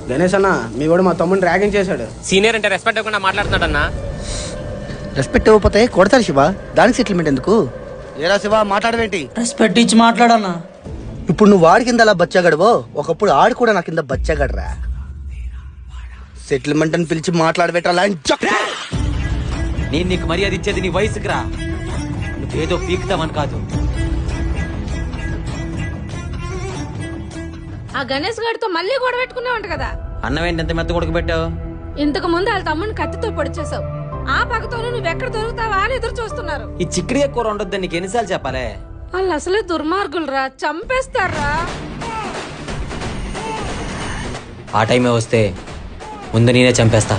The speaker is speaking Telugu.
గణేష్ అన్న మీ కూడా మా తమ్ముడిని ర్యాగింగ్ చేశాడు. సీనియర్ అంటే రెస్పెక్ట్ ఇవ్వకుండా మాట్లాడుతున్నాడు అన్న. రెస్పెక్ట్ ఇవ్వకపోతే కొడతారు శివ, దానికి సెటిల్మెంట్ ఎందుకు? ఏరా శివ మాట్లాడవేంటి? రెస్పెక్ట్ ఇచ్చి మాట్లాడన్నా. ఇప్పుడు నువ్వు వాడి కింద అలా బచ్చగాడవో, ఒకప్పుడు ఆడు కూడా నా కింద బచ్చగాడరా. సెటిల్మెంట్ అని పిలిచి మాట్లాడబెట్టాలా? నేను నీకు మర్యాద ఇచ్చేది నీ వయసుకు రా, నువ్వేదో పీకుతావని కాదు. ఆ గణేష్ గారితో మళ్ళీ గొడవ పెట్టుకున్నావంట కదా. అన్నమేంటి ఎంత మెత్త కొడుకుపెట్టావు? ఇంతకు ముందు వాళ్ళ తమ్ముని కత్తితో పొడిచేశావు. ఆ పగతోను నువ్వెక్కడ దొరుకుతావా అని ఎదురు చూస్తున్నారు. ఈ చిక్కడిగా కూర ఉండొద్దని నీకు ఎన్నిసార్లు చెప్పాలే? వాళ్ళు అసలే దుర్మార్గులరా, చంపేస్తారా. ఆ టైమే వస్తే ముందు నేనే చంపేస్తా.